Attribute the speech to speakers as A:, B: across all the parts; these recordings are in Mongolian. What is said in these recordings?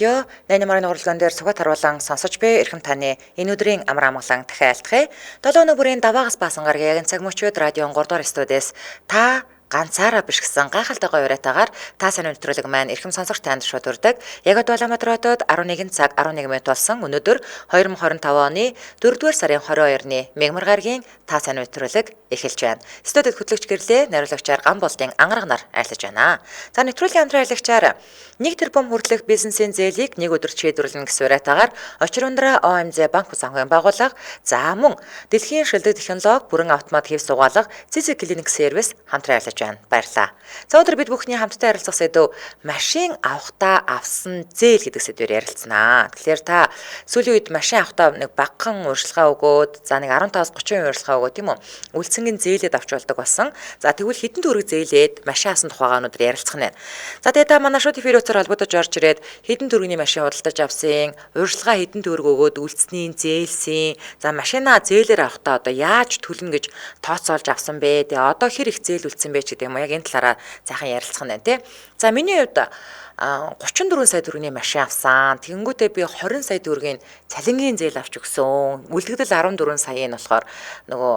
A: Yo, наймаар нурлан дээр сугат харуулан сонсож буй эрхэм таны энэ өдрийн амар амгалан дахин айлтгая. 7 өнөө бүрийн даваагаас баасан гарагийн цаг мөчид радион 3 дугаар студиэс та ганцаараа биш гэсэн гайхалтай гоё яриатаагаар та сайн өнөтрөлөг маань эрхэм сонсогч танд шууд хүрдэг. Яг Улаанбаатар хотод 11 цаг 11 минут болсон өнөөдөр 2025 оны 4-р сарын 22-ны мегмар гарагийн та сайн өнөтрөлөг эхэлж байна. Студид хөтлөгч гэрлээ найруулагчаар ган болдын ангараг нар айлтж байна. За нэвтрүүлгийн хамтран аялагчаар 1 тэрбум хүртэлх бизнесийн зээлийг нэг өдөр шийдвэрлэнэ гэсэн уриатаагаар очир ундраа ОМЗ банк санхүүгийн байгууллага за мөн дэлхийн шилдэг технологи бүрэн автомат хэв сугаалга Цэцэг клиник сервис хамтран ажиллаж байна. Баярлалаа. За өнөөдөр бид бүхний хамтдаа ярилцах сэдв машин авахдаа авсан зээл гэдэг сэдвээр ярилцсанаа. Тэгэхээр та сүүлийн үед машин авахдаа нэг багахан урьдчилгаа өгөөд за нэг 15-30% урьдчилгаа өгөөд тийм үү? Үлцэнгийн зээлэд авч болдог болсон. За тэгвэл хэдэн төгрөг зээлээд машин авсан тухайгаа өнөөдөр ярилцах нь. За тэгээд та манай шууд эфирээр холбогдож орж ирээд хэдэн төгрөгийн машин худалдаж авсан, урьдчилгаа хэдэн төгрөг өгөөд үлдсний зээлсэн. За машинаа зээлээр авахдаа одоо яаж төлнө гэж тооцоолж авсан бэ? Тэгээ одоо хэр их зээл үлдсэн бэ гэдэг юм уу? Яг энэ талаараа сайхан ярилцах нь тий. За миний хувьд 34 сая төгрөгийн машин авсан. Тэгэнгүүтээ би 20 сая төгрөгийн цалингийн зээл авч өгсөн. Үлдэгдэл 14 сая нь болохоор нөгөө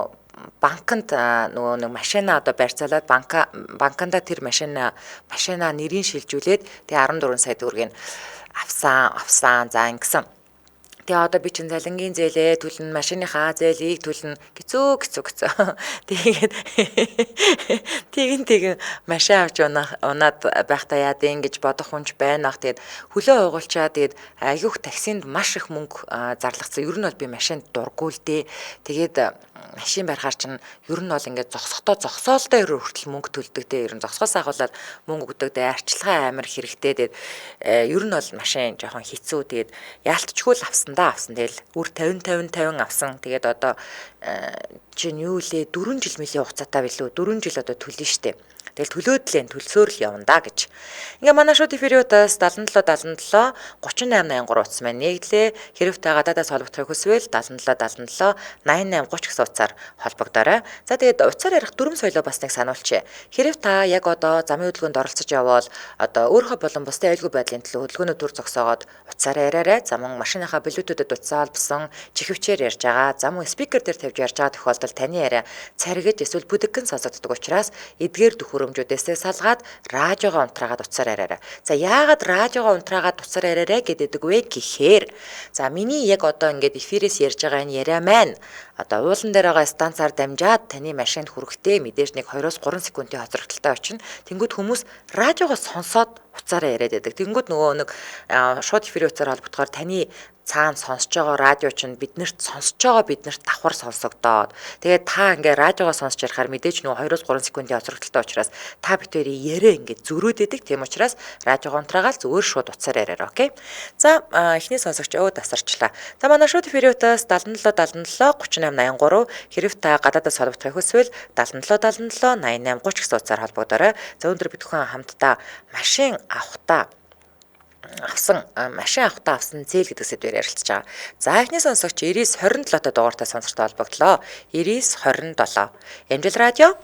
A: банкнд нөгөө нэг машина одоо барьцаалаад банканда тэр машинаа нэрийн шилжүүлээд тэгээ 14 сая төгрөгийг авсан. За ингэсэн. Тэгээ одоо би чин цалингийн зээлээ төлнө, машиныхаа зээлийг төлнө. Гэцүү. Тэгин машин авч унаад байхдаа яад ингэж бодох хүнч байна ах. Тэгээд хөлөө хуйгуулчаа тэгээд аягүйх таксинд маш их мөнгө зарлагдсан. Ер нь бол би машинд дурггүй л дээ. Тэгээд машин барихаар чинь ер нь бол ингээд зогсоолтой хүртэл мөнгө төлдөг дээ. Ер нь зогсоос ахуулаад мөнгө өгдөг дээ. Арчилгаа амар хэрэгтэй. Тэгээд ер нь бол машин жоохон хэцүү. Тэгээд яалтчгүй л авсан. Тэгэл үр 50 авсан. Тэгээд одоо чинь юу лээ 4 жил мэлийн хугацаатай билүү 4 жил одоо төлнө штэ. Тэгэл төлсөөр л явна да гэж. Ингээ манай шууд эфириутаас 77 3883 утас маань нийтлээ. Хэрэг та гадаадаас холбогдохыг хүсвэл 77 88 30 гэсэн утсаар холбогдоорой. За тэгээд утсаар ярих дүрм соёлоо бас нэг сануулчих. Хэрэг та яг одоо замын хөдөлгөөнд оролцож явбал одоо өөрийнхөө болон бусдын аюулгүй байдлын төлөө хөдөлгөөний төр зогсоогоод утсаар яриарай. За мөн машиныхаа блютутэд утсаа холбосон чихвчээр ярьж байгаа. За мөн спикер дээр тавьж ярьж байгаа тохиолдолд таны яриа царигж эсвэл бүдэгхэн сонсогддог учраас эдгээр төхөөрөмжүүдээсээ салгаад радиогоо унтраагаад утсаар яриарай. За яагаад радиогоо унтраагаад утсаар яриарай гэдэг вэ гэхээр за миний яг одоо ингээд эфирээс ярьж байгаа энэ яриа маань одоо уулан дээр байгаа станцаар дамжаад таны машинд хүрэхдээ мэдээж нэг 2-3 секундын хоцрогдолтой очино. Тэнгүүд хүмүүс радиогоо сонсоод утсаараа яриад байдаг. Тэнгүүд нөгөө нэг шууд эфирийн утсаар холбогдохоор таны цаана сонсож байгаа радио чинь биднэрт давхар сонсогдоод тэгээд та ингээ радиогоо сонсож ярихаар мэдээж нөгөө 2-3 секундын хоцрогдолтой учраас та битүүрийн яриа ингээ зөрөөдөг. Тийм учраас радиогоо унтраагаал зүгээр шууд утсаар яриарай, окей? За эхний сонсогч тасарчлаа. За манай шууд эфирийн утас 77 3883 хэрэг та гадаадаас холбогдохыг хүсвэл 77 88 30 гэсэн утсаар холбогдоорой. За өнөөдөр бид бүхэн хамтдаа машин авахдаа авсан зээл гэдэг сэдвээр ярилцж байгаа. За эхний сонсогч 9927 дугаартай сонсогчтой холбогдлоо. 9927. Эмжил радио.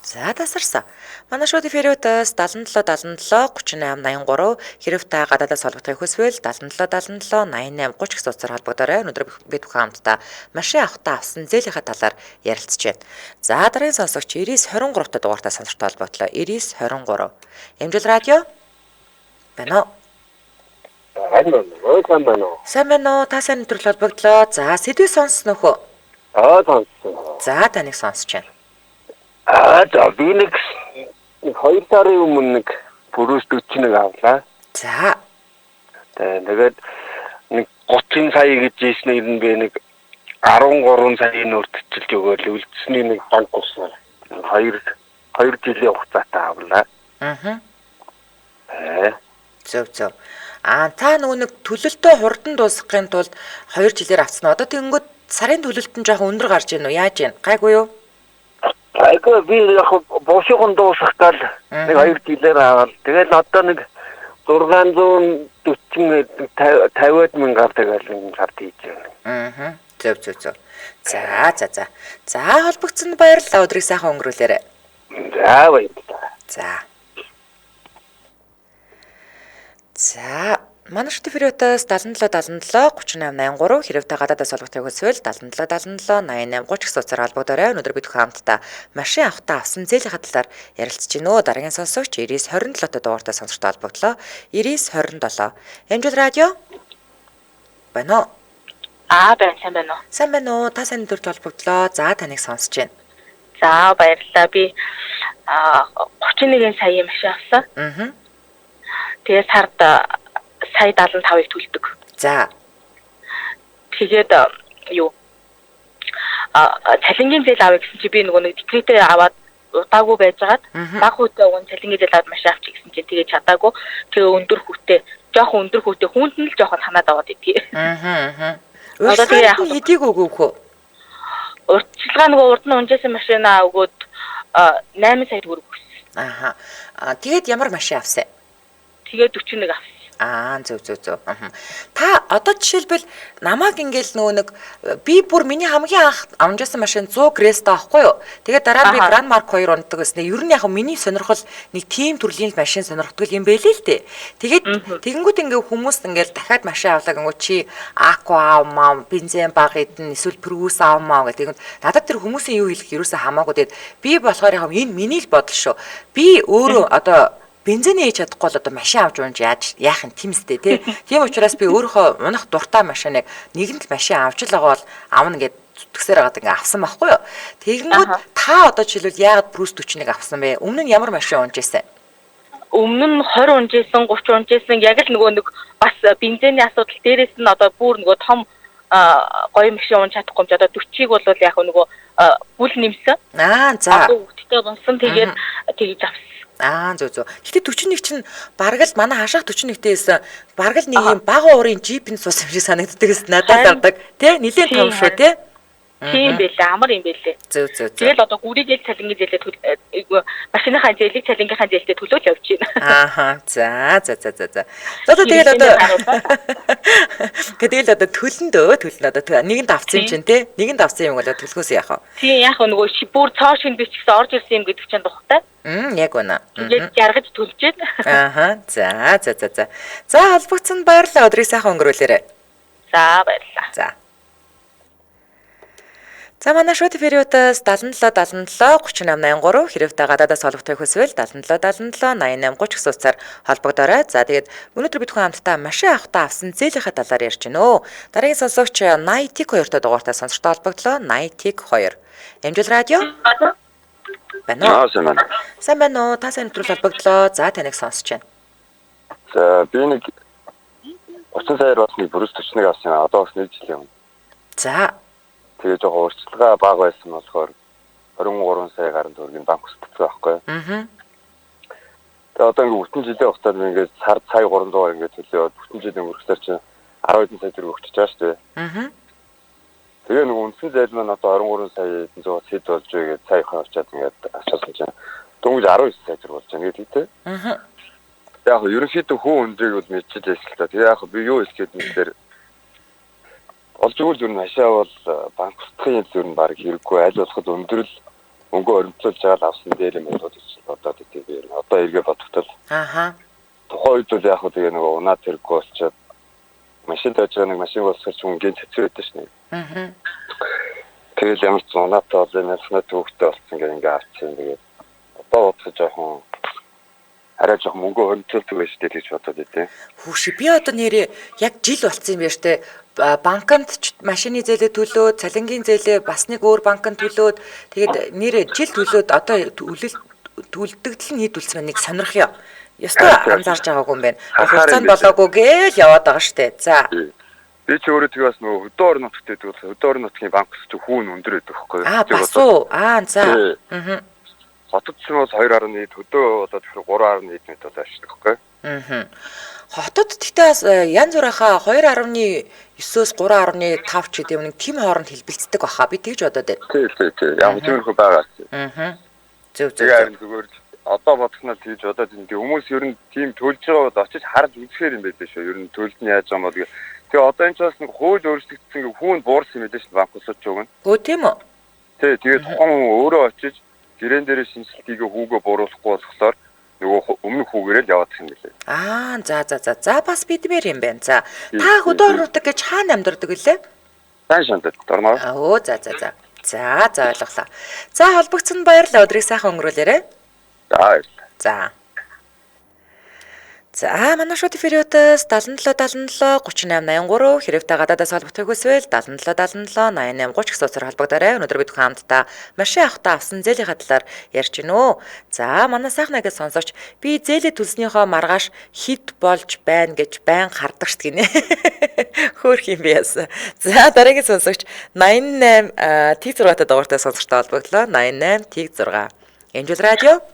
A: За тасарсан. Манай шууд эфириутаас 77 3883 хэрэг та гадаадаас холбогдохыг хүсвэл 77 88 30 гэсэн утсаар холбогдоорой. Өнөөдөр бид бүхэн хамтдаа машин авахдаа авсан зээлийнхаа талаар ярилцж байна. За дараагийн сонсогч 9923 дугаартай сонсогчтой холбогдлоо. 9923. Эмжил радио. Байна уу? Сайн байна уу? Та сайн өдрөл холбогдлоо. За сэдвээ сонссон нөхөө.
B: Сонссон.
A: За таныг сонсож байна.
B: За би нэг 2 сарын өмнө нэг бүрөөс 41 авлаа.
A: За.
B: Тэгээд нэг 30 сая гэж ийснээр нь би нэг 13 саяын өртөжилж өгөөл үлдсэний нэг банк уснаа. 2 жилийн хугацаатай авлаа.
A: Зөв. Та нөгөө нэг төлөлтөө хурдан дуусгахын тулд 2 жилээр авсан. Одоо тэгэнгүүт сарын төлөлт нь жоохон өндөр гарч ийн үү? Яаж ийн? Гайгүй юу?
B: Айгүй би яг бошигон дуусгахтаа л нэг 2 жилээр аваад тэгэл одоо нэг 640-50 мянгаар тэгэл гард хийж байна.
A: Зөв. За. За холбогдсон баярлалаа. Өдрийг сайхан өнгөрүүлээрэй.
B: За баярлалаа.
A: За Манай шүтфэриотоос 77 77 3883 хэрвээ гадаадаас олгохыг хүсвэл 77 77 88 30 гэсэн утсаар холбогдорой. Өнөөдөр бид хамтдаа машин авахтаа авсан зээлийн талаар ярилцж гинөө. Дараагийн сонсогч 9927 дугаартай сонсогчтой холбогдлоо. 9927. Амжилт радио. Байна уу?
C: Сайн байна уу?
A: Сайн байна уу? Та сайн дүрд холбогдлоо. За таныг сонсож байна.
C: За баярлалаа. Би 31 сая машин авсан. Тэгээд сард сая 75-ыг төлдөг.
A: За.
C: Тэгээд цалингийн зээл авъя гэсэн чи би нөгөө нэг декретээ аваад удаагүй байжгаад баг хүүтэй уун цалингийн зээл аваад машин авчих гэсэн чинь тэгээд чадаагүй. Тэгээ жоохон өндөр хүүтэй хүнд нь л жоохон санаад аваад идтий.
A: Одоо тэгээ хэдийг өгөх вэ?
C: Урьдчилгаа нөгөө урд нь унжсэн машинаа өгөөд 8 сая төгрөг өгсөн.
A: Тэгээд ямар машин авсан?
C: Тэгээд 41 авсан.
A: Зөв. Та одоо жишээлбэл намайг ингээл нөгөө нэг би бүр миний хамгийн анх амжаасан машин 100 Cresta авахгүй юу? Тэгээд дараа нь би Grand Mark 2 унтдаг гэснээр ер нь яг миний сонирхол нэг тийм төрлийн машин сонирхдаг юм байлээ л дээ. Тэгээд тэгэнгүүт ингээ хүмүүс ингээл дахиад машин авлаа гингүү чи Aqua авмаа, бензин бага идэн эсвэл Prius авмаа гэдэг. Надад тэр хүмүүсийн юу хэлэх ерөөсөө хамаагүй. Тэгээд би болохоор яг энэ миний л бодол шүү. Би өөрөө одоо бензин ээж чадахгүй бол одоо машин авч унж яах юм тиймстэй тий. Тийм учраас би өөрийнхөө унах дуртай машиныг нэгэн л машин авч л байгаа бол аавна ингээд зүтгэсээр байгаад ингээ авсан байхгүй юу. Тэгэнгүүт та одоо жишээлбэл яагаад Prius 41 авсан бэ? Өмнө нь ямар машин унж байсан?
C: Өмнө нь 20 унжсэн, 30 унжсэн яг л нөгөө нэг бас бензиний асуудал дээрээс нь одоо бүр нөгөө том гоё машин унж чадахгүй юм ч одоо 40-ыг бол яг нөгөө бүл нэмсэн.
A: За.
C: Өгтөй болсон тэгээд тэгж авсан.
A: Зөв. Гэтэ 41 чинь бараг л манай хашаах 41-ээс бараг л нэг юм бага уурын джипэн суусан юм шиг санагддаг гэсэн надад гардаг. Тэ? Нилээн том шүү, тэ?
C: Тийм байлээ, амар юм байлээ.
A: Зөв.
C: Тэгэл одоо гүрий зээл цалингийн зээлээ машиныхаа зээлийг цалингийнхаа зээлтэй төлөөж явж байна.
A: За. Одоо тэгэл одоо төлнө одоо нэгэнд авсан юм чинь тэ? Нэгэнд авсан юм бол төлөхөөс яах вэ?
C: Тийм яг нөгөө бүр цоо шиг би ч гэсэн орж ирсэн юм гэдэг чинь тухтай.
A: Яг үнэ.
C: Тэгээд яргаж төлж байна.
A: За. За холбогдсонд баярлалаа. Өдрийг сайхан өнгөрүүлээрэй.
C: За баярлалаа.
A: За манай шүтфэриотоос 77 77 3883 хэрвээ гадаадаас олгохыг хүсвэл 77 77 88 30 гэсэн утсаар холбогдорой. За тэгээд өнөөдөр бид хүн хамтдаа машин авахтаа авсан зээлийнхаа талаар ярьж гинөө. Дараагийн сонсогч 80-2 та дугаартай сонсогчтой холбогдлоо. 80-2. Амжилт радио. Байна уу? Сайн байна уу? Та сайн өдрөл холбогдлоо. За таныг сонсож байна.
B: За би нэг 30 саяар бас нэг Prius 41 авсан. Одоо бас 1 жил юм.
A: За.
B: Тэгээ жоохон урьдчилгаа бага байсан болохоор 23 сая гаруй төгрөгийн банк устгацсан байхгүй. Тэгээ одоо ингээд бүтэн жилийн хугацаанд ингээд сард сая 300-аар ингээд төлөөд бүтэн жилийн өнгөрөхөөр чинь 10 сая төгрөг өгч байгаа шүү дээ. Тэгээ нэг үндсэн зээл маань одоо 23 сая 100 хэд болж байгаа гэж саяхан очиад ингээд асуусан чинь дөнгөж 19 сая төгрөг болж байгаа гэдэг тийм. Яг ерөнхийдөө хүн өндрийг бол мэдчихэж байсан л та. Тэгээ яг би юу хэлэх гээд нэлээр олж өгөл юу машаа бол банк устгахын зөв нь баг хэрэггүй аль болоход өндрөл мөнгө оримтлуулж байгаа авсан дээр юм бол бодоод идэв. Одоо эргээ бодогдол. Тухайн үед бол яг хөө тэгээ нөгөө унаад хэрэггүй болчиход машин тааж байгаа нэг машин болсоор ч үнгийн цэцэр байдаг шнэ. Тэгэл ямар ч унаатай бол энэ санаа төвхтэй болсон гэх ингээ авчихсан. Тэгээд одоо бодсоо жоохон арай жоохон мөнгө оримтлуулдаг байж дээ гэж бодоод идэв.
A: Хүүши би одоо нэрээ яг жил болцсон юм байна штэ. Банкнд машины зээлээ төлөөд, цалингийн зээлээ бас нэг өөр банкнд төлөөд тэгээд нэрээ жил төлөөд одоо төлдөгдөл нь нийт үлсмэн нэг сонирх ёо. Ястаа анзаарч байгаагүй юм байна. Хугацаанд болоогүй гээл яваад байгаа штэ. За.
B: Би ч өөрөө тэгээ бас нөгөө хөдөө орон нутгад байдаг. Хөдөө орон нутгийн банк ч хүүн өндөр байдаг байхгүй юу?
A: Бас уу. За.
B: Хотод ч бас 2.1 хөдөө болоод 3.1 метр ашигладаг байхгүй юу?
A: Хотод гэхдээ бас янз бүрийнхаа 2.9-өөс 3.5 ч гэдэг юм нэг тийм хооронд хэлбэлцдэг баха. Би тэгж бодоод байна.
B: Тийм. Яг тиймэрхүү байгаа.
A: Зөв.
B: Зүгээр одоо бодсноо тэгж бодоод энэ хүмүүс ер нь тийм төлж байгаа бол очиж харж үзэхээр юм байлээ шүү. Ер нь төлд нь яаж байгаа юм бол тэгээ одоо энэ ч бас нэг хууль өөрчлөгдсөн хүүнд буурсан юм байлээ шүү банк усууч байгаа.
A: Өө тийм үү?
B: Тэгээ тухайн хүн өөрөө очиж гэрэн дээр шинжилтийг хүүгөө бууруулахгүй болохоор нөгөө өмнөх хүүгээрээ л яваад гин билээ.
A: За бас бидмээр юм байна. За та хөдөөрнөдөг гэж хаана амьдардаг вүлээ?
B: Сан шантад дормоор.
A: За. За ойлголоо. За холбогдсон баярлалаа. Өдрийг сайхан өнгөрүүлээрэй. За. За манай шууд эфириотоос 77 3883 хэрэвтэй гадаадаас холбогдох хүсвэл 77 88 30 их сууцаар холбогдорой. Өнөөдөр бид хамтдаа машин авахтаа авсан зээлийнхаа талаар ярьж гинөө. За манай сайхан агаас сонсогч би зээлээ төлснөөхөө маргааш хэд болж байна гэж байн хардаг шт гинэ. Хөөх юм би яасан. За дараагийн сонсогч 88 тэг 6-тай дугаартай сонсогчтой холбогдлоо. 88 тэг 6. Энжил радио.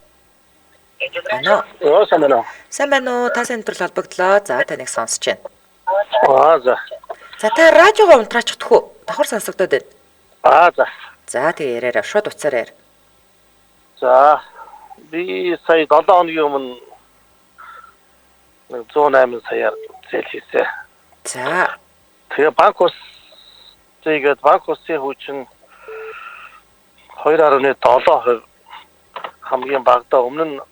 A: Сайн байна уу? Та сэнтрэл холбогдлоо. За таныг сонсож байна. За та радиогоо унтраач чадах уу? Давхар сонсогдоод байна. За тэгээ яриараа шууд уцаар яар.
D: За би сая 7 хоногийн өмнө 108 саяар зээл хийсэн.
A: За.
D: Тэгээ банк усын хүчин 2.7% хамгийн багадаа өмнө нь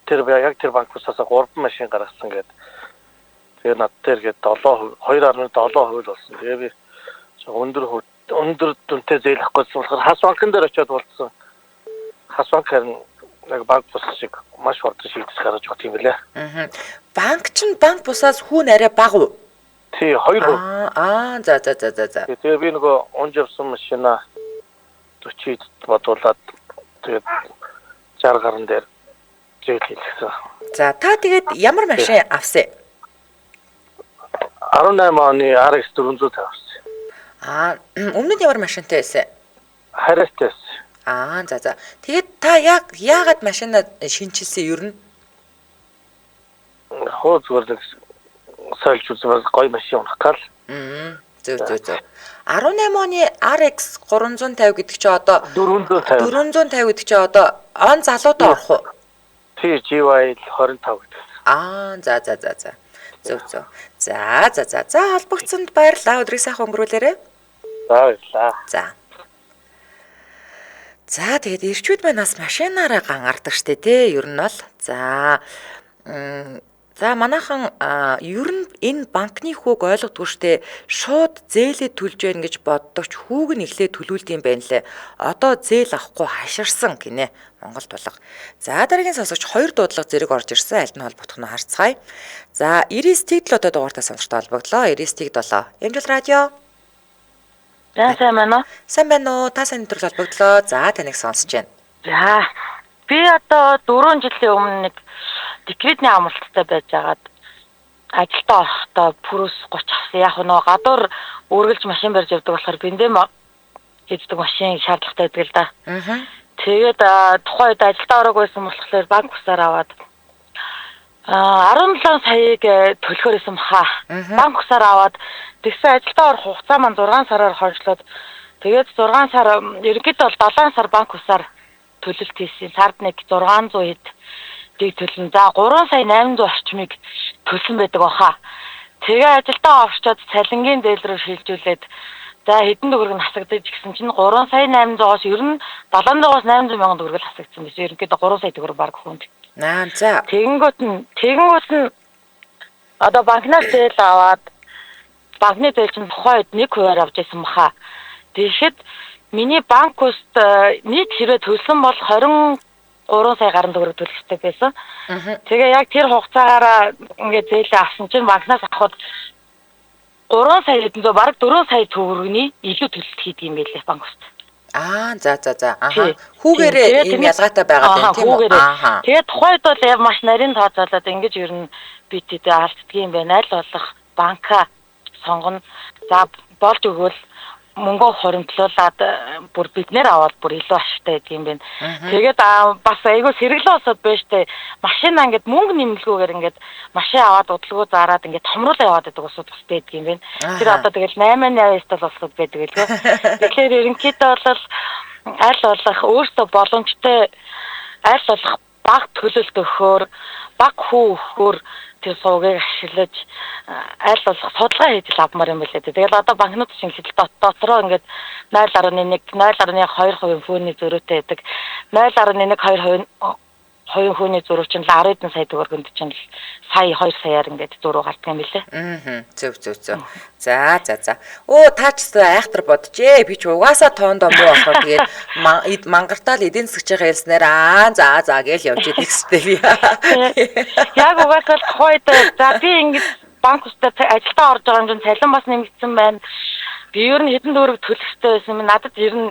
D: тэр банк усаас 3 машин гаргасан гэдэг. Тэгээ над дээр гээд 2.7% болсон. Тэгээ би өндөр дүнтэй зээл авахгүйсэн болохоор хас банкн дээр очиод болцсон. Хас банкаар нэг банк бус шиг маш хурдан шийдэж гаргаж өгөх юм билээ.
A: Банк чинь банк бусаас хүүн арай бага уу?
D: Тий 2%.
A: За.
D: Тэгээ би нөгөө унж авсан машина 40-д бодуулаад тэгээд 60 гаруй дээр зээл хийлгсэн.
A: За та тэгээд ямар машин авсан?
D: 18 оны RX 450 авсан.
A: Өмнө нь ямар машинтай байсан?
D: Харьяатай.
A: За. Тэгээд та яагаад машина шинчилсэн ер нь?
D: Хоо зүгээр сольж үзмээр гоё машин унах гал.
A: Зөв. 18 оны RX 350 гэдэг чи одоо 450 гэдэг чи одоо он залуудаа орох уу?
D: Тий, GY 25 гэдэг.
A: За. Зөв. За холбогдсонд баярлалаа. Өдрийг сайхан өнгөрүүлээрэй.
D: За.
A: За тэгээд ирчүүд манаас машинаараа гангардаг штэ тий. Ер нь бол за манайхан ер нь энэ банкны хүүг ойлгодгүй штэ шууд зээлээ төлж байна гэж боддогч хүүг нь эхлээ төлүүлдэг юм байна лээ. Одоо зээл авахгүй хаширсан гинэ Монгол тулга. За дараагийн сонсогч 2 дуудлага зэрэг орж ирсэн. Аль нь холбогдох нь харцгаая. За 99 тогтолтой дугаартай сонсогчтой холбогдлоо. 99 Эмжил радио. Сайн байна уу? Та сайн нэвтрэл холбогдлоо. За таныг сонсож байна.
C: За би одоо 4 жилийн өмнө нэг декретний амралттай байж байгаад ажилдаа орохдоо пүрүс 30 авсан. Яг нөгөө гадуур үргэлж машин барьж явдаг болохоор бензин хийдэг машин шаардлагатай байдаг л да. Тэгээд тухайн үед ажилдаа ороог байсан болохоор банк усаар аваад 17 саяыг төлөхөр исэн баха. Банк усаар аваад тэгсэн ажилдаа орох хугацаа маань 6 сараар хончлоод тэгээд 6 сар ерөнхийдөө бол 7 сар банк усаар төлөлт хийсэн. Сард нэг 600 хэд дэг төлнө. За 3 сая 800 орчмыг төлсөн байдаг баха. Тэгээ ажилдаа орчоод цалингийн дээл рүү шилжүүлээд за хэдэн төгрөг насагдаж гисэн чинь 3 сая 800-аас ер нь 700-аас 800 мянган төгрөг л хасагдсан биш. Ерөнхийдөө 3 сая төгрөг баг хүнд.
A: За.
C: Тэгэнгүүт нь одоо банкнаас зээл аваад банкны зээл чинь тухайн үед 1% авч байсан баха. Тэгэхэд миний банк уст нийт хэрэг төлсөн бол 23 сая гаруй төгрөг төлөх хэрэгтэй байсан. Тэгээ яг тэр хугацаагаараа ингээд зээлээ авсан чинь банкнаас авахд 3 сая хэдэн бараг 4 сая төгрөгийн илүү төлөлт хийдэг юм байлээ банк уст.
A: За. Хүүгээрээ ийм ялгаатай байгаа тийм үү?
C: Тэгээд тухайд бол маш нарийн тооцоолоод ингэж ер нь би тэдээ алддаг юм байна. Аль болох банка сонгоно. За болж өгвөл мөнгө хоримтлуулаад бүр биднэр аваад бүр илүү ашигтай гэдэг юм байна. Тэгээд бас айгүй сэргэлэн болоод байж тээ машин ингээд мөнгө нэмэлгүйгээр ингээд машин аваад удалгүй зараад ингээд томруулаа яваад байдаг усуд бас байдаг юм байна. Тэр одоо тэгэл 8.8 болсод байдаг гэлээ. Тэгэхээр ерөнхийдөө бол аль болох өөртөө боломжтой аль болох бага төлөлт өгөхөөр бага хүү өгөхөөр тэр суугийг ашиглаж аль болох судалгаа хийж авмаар юм билээ. Тэгэл одоо банкнууд шиг дотроо ингээд 0.1, 0.2% фүүний зөрүүтэй байдаг. 0.1, 2% хоёр хүний зураг чинь 10 сая төгрөгөнд чинь сая 2 саяар ингээд зураг гардаг юм билээ.
A: Зөв. За. Оо таач айхтар бодчихээ. Би ч угаасаа тоондоо муу болохоор тэгээд мангартаал эдийн засгийн хэлснээр за гээл явж идэг гэжтэй би.
C: Яг угаасаа хойд за би ингээд банк устдаа ажилдаа орж байгаа юм чинь цалин бас нэмэгдсэн байна. Би ер нь хэдэн төгрөг төлөх хэрэгтэй байсан юм. Надад ер нь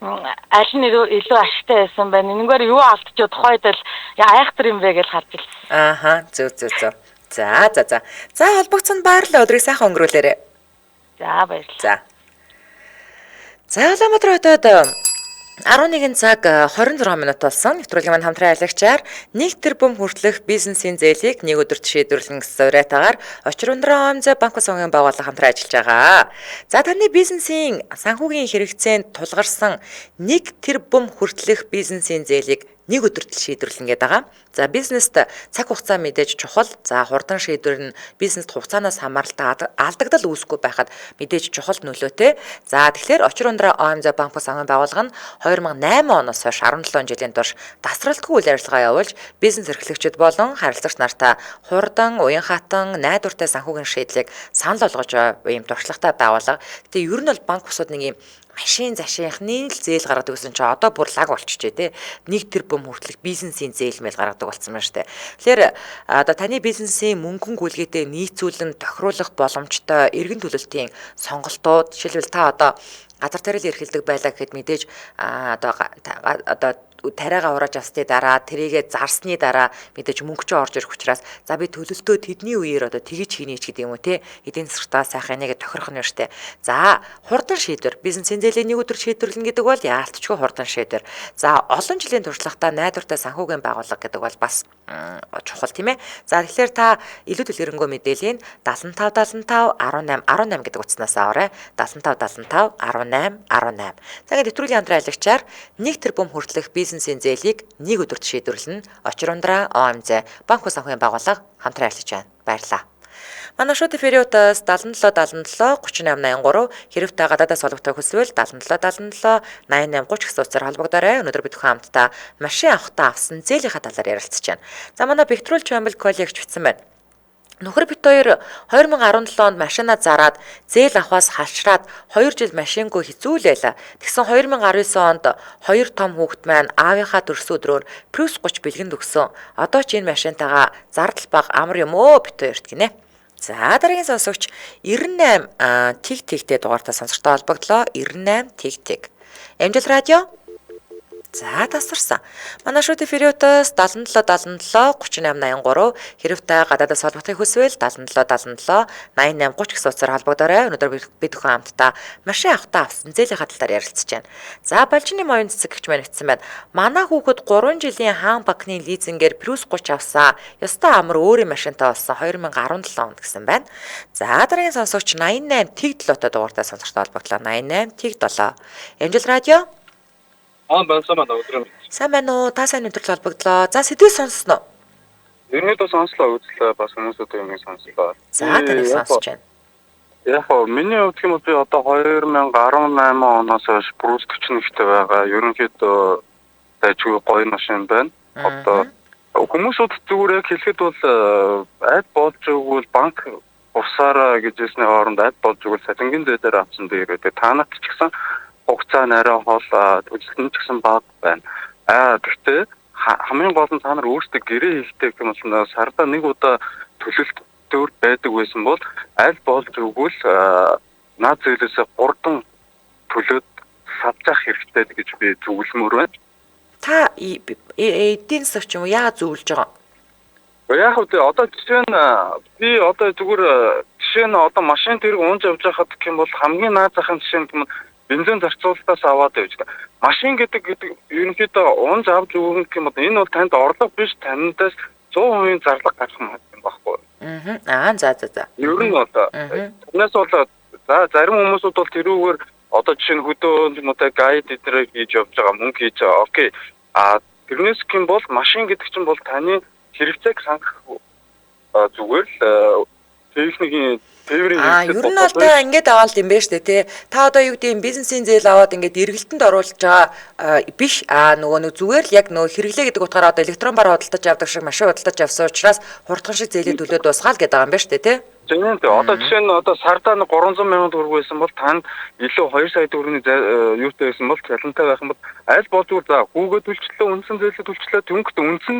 C: аль нь илүү ашигтай байсан байна. Энэгээр юу алдчихв тухайд л айхтар юм бэ гэж харж илсэн.
A: Ааха, зөв. За холбогдсонд баярлалаа. Өдрийг сайхан өнгөрүүлээрэй.
C: За баярлалаа.
A: За Улаанбаатар хотод 11 цаг 26 минут болсон. Нэвтрүүлгийн маань хамтран аялагчаар 1 тэрбум хүртэлх бизнесийн зээлийг нэг өдөрт шийдвэрлэн гэсэн уриатаагаар Очир ундран ОМЗ банк санхүүгийн байгууллага хамтран ажиллаж байгаа. За таны бизнесийн санхүүгийн хэрэгцээнд тулгарсан 1 тэрбум хүртэлх бизнесийн зээлийг нэг өдөрт шийдвэрлэн гээд байгаа. За бизнест цаг хугацаа мэдээж чухал. За хурдан шийдвэр нь бизнест хугацаанаас хамааралтай алдагдал үүсэхгүй байхад мэдээж чухал нөлөөтэй. За тэгэхээр Очир ундран ОМЗ банк санхүүгийн байгууллага нь 2008 оноос хойш 17 жилийн турш тасралтгүй үйл ажиллагаа явуулж бизнес эрхлэгчид болон харилцагч нартай хурдан, уян хатан, найдвартай санхүүгийн шийдлийг санал болгож ийм туршлагатай байгууллага. Гэтэ ер нь бол банк усуд нэг ийм машин зашийнхны л зээл гаргадаг гэсэн чи одоо бүр лаг болчихжээ те. 1 тэрбум хүртэлх бизнесийн зээл мэйл гаргадаг болсон байна штэ. Тэгэхээр одоо таны бизнесийн мөнгөн гүйлгээтэй нийцүүлэн тохируулах боломжтой эргэн төлөлтийн сонголтууд жишээлбэл та одоо газар тариал эрхэлдэг байлаа гэхэд мэдээж одоо тариагаа урааж авсны дараа тэрийгэ зарсны дараа мэдээж мөнгө ч орж ирэх учраас за би төлөлтөө тэдний үеэр одоо тгийж хийнэ ч гэдэг юм уу те эдийн засгтаа сайхан нэгэ тохирох нь штэ. За хурдан шийдвэр бизнесийн зээлийн нэг өдөр шийдвэрлэн гэдэг бол яалтчгүй хурдан шийдвэр. За олон жилийн туршлагатай найдвартай санхүүгийн байгууллага гэдэг бол бас чухал тийм ээ. За тэгэхээр та илүү дэлгэрэнгүй мэдээллийн 75 18 гэдэг утаснаас аваарай. 75 18. За ингээд нэвтрүүлгийн хамтран аялагчаар 1 тэрбум хүртэлх бизнесийн зээлийг нэг өдөрт шийдвэрлэн Очир ундран ОМЗ банк санхүүгийн байгууллага хамтран ажиллаж байна. Баярлалаа. Манай шууд эфирийн утас 77 3883 хэрэвтэй гадаадаас олгохтой хүсвэл 77 88 30 гэсэн утсаар холбогдоорой. Өнөөдөр бид хамтдаа машин авахтаа авсан зээлийнхаа талаар ярилцж байна. За манай Petrol Chamber коллегч бичсэн байна. Нөхөр бит хоёр 2017 онд машинаа зараад зээл авахаас халшраад 2 жил машингүй хэцүүлээл. Тэгсэн 2019 онд 2 том хүүхэд маань аавынхаа төрсөн өдрөөр Prius 30 бэлгэнд өгсөн. Одоо ч энэ машинтайгаа зардал баг амар юм өө бит хоёрт гинэ. За дараагийн сонсогч 98 тэг дугаартаа сонсогчтой холбогдлоо. 98 тэг. Амжилт радио. За тасарсан. Манай шууд эфирийн утас 77 3883 хэрэвтэй гадаадаас холбогдохыг хүсвэл 77 88 30 гэсэн утсаар холбогдоорой. Өнөөдөр бид бүхэн хамтдаа машин авахтаа авсан зээлийн талаар ярилцж байна. За Балжины моён цэцэг гэгч маань хэлсэн байна. Манай хүүхэд 3 жилийн хаан банкны лизингээр Prius 30 авсан. Ёстой амар өөрийн машинтай болсон 2017 онд гэсэн байна. За дараагийн сонсогч 88 тэг 7 дугаартаа сонсогчтой холбогдлоо. 88 тэг 7. Амжилт радио.
B: Байна өдрөө.
A: Сайн байна уу? Та сайн өдрөл холбогдлоо. За сэдвээ сонссноо.
B: Ерөнхийдөө сонслоо үзлээ бас хүмүүсүүдийн юмыг сонслоо.
A: За таныг сонсож байна.
B: Яг миний хувьд юм би одоо 2018 оноос хойш Prius 41-тэй байгаа. Ерөнхийдөө тажгүй гоё машин байна. Одоо хүмүүсүүд зүгээр яг хэлэхэд бол айд болж өгвөл банк урсаараа гэжсэний хооронд айд болж өгвөл салингийн дээр авсан дээр та нарт ч гэсэн хугацаа нарай хол төлөлтөн ч гэсэн бага байна. Гэхдээ хамгийн гол нь та нар өөрсдөө гэрээ хийхдээ юм бол сарда нэг удаа төлөлт дөр байдаг байсан бол аль болж өгвөл наад зээлээсээ 3 төлөөд савжах хэрэгтэй гэж би зөвлөмөр байна.
A: Та эдийн засаг ч юм уу яагаад зөвлөж байгаа?
B: Яг үгүй одоо жишээ нь би одоо зүгээр жишээ нь одоо машин тэрэг унж явж байхад гэх юм бол хамгийн наад захын жишээ нь бензин зарцуулалтаас аваад явж байгаа. Машин гэдэг ерөнхийдөө унж авч өгөх юм бол энэ бол танд орлого биш, танаас 100% зарлага гарах юм байхгүй.
A: За.
B: Ер нь одоо танаас бол за зарим хүмүүсүүд бол тэрүүгээр одоо жишээ нь хөдөө юм уу гайд эднэр хийж явж байгаа, мөнгө хийж байгаа. Окей. Тэрнээс гин бол машин гэдэг чинь бол таны хэрэгцээг хангах зүгээр л техникийн тээврийн
A: ер нь бол та ингэж аваад юм байна шүү дээ тий. Та одоо юу гэдэг бизнесийн зээл аваад ингэж эргэлтэнд оруулж байгаа биш. Нөгөө зүгээр л яг нөгөө хэрэглээ гэдэг утгаараа одоо электрон бар худалдаж авдаг шиг машин худалдаж авсан учраас хурдхан шиг зээлээ төлөөд дуусгаал гэдэг байгаа юм байна шүү дээ тий.
B: Зөвхөн одоо жишээ нь одоо сардаа 300 сая төгрөг байсан бол танд илүү 2 сая төгрөгийн юутай байсан бол чалантай байх юм бол аль болж үгүй за хүүгээ төлчлөө үндсэн зээлээ төлчлөө төнгөт үндсэн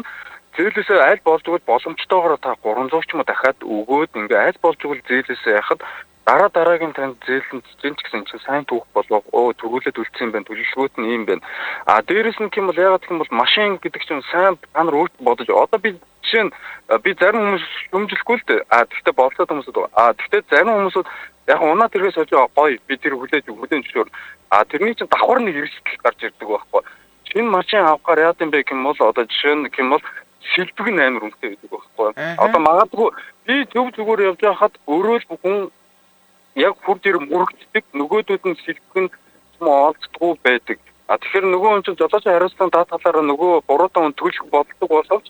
B: зээлээсээ аль болж үгүй боломжтойгоор та 300 ч юм уу дахиад өгөөд ингээ аль болж үгүй зээлээсээ яхад дараагийн танд зээлэнд чинь ч гэсэн чинь сайн түүх болов төрүүлээд үлдсэн юм байна төлөвлөгөөт нь юм байна. Дээрэс нь юм бол яагаад гэх юм бол машин гэдэг чинь сайн та нар өөрт бодож одоо би жишээ нь би зарим хүмүүс шүмжлэхгүй л дээ. Тэгтээ болцоод хүмүүсд тэгтээ зарим хүмүүсүүд яг унаа тэргээс очоо гоё би тэр хүлээж зөвшөөр. Тэрний чинь давхар нэг эрсдэл гарч ирдэг байхгүй. Шинэ машин авахаар яа гэм бэ гэм бол одоо жишээ нь гэм бол шилбэг нь амар үнэтэй байдаг байхгүй. Одоо магадгүй би зүгээр явж байхад өөрөө л хүн яг хурд ир мөрөгддөг нөгөөдүүд нь шилбэг нь олддгүй байдаг. Тэгэхээр нөгөө хүн чинь жолооч хариуцлага даатгалаараа нөгөө 3 төлөх болдог боловч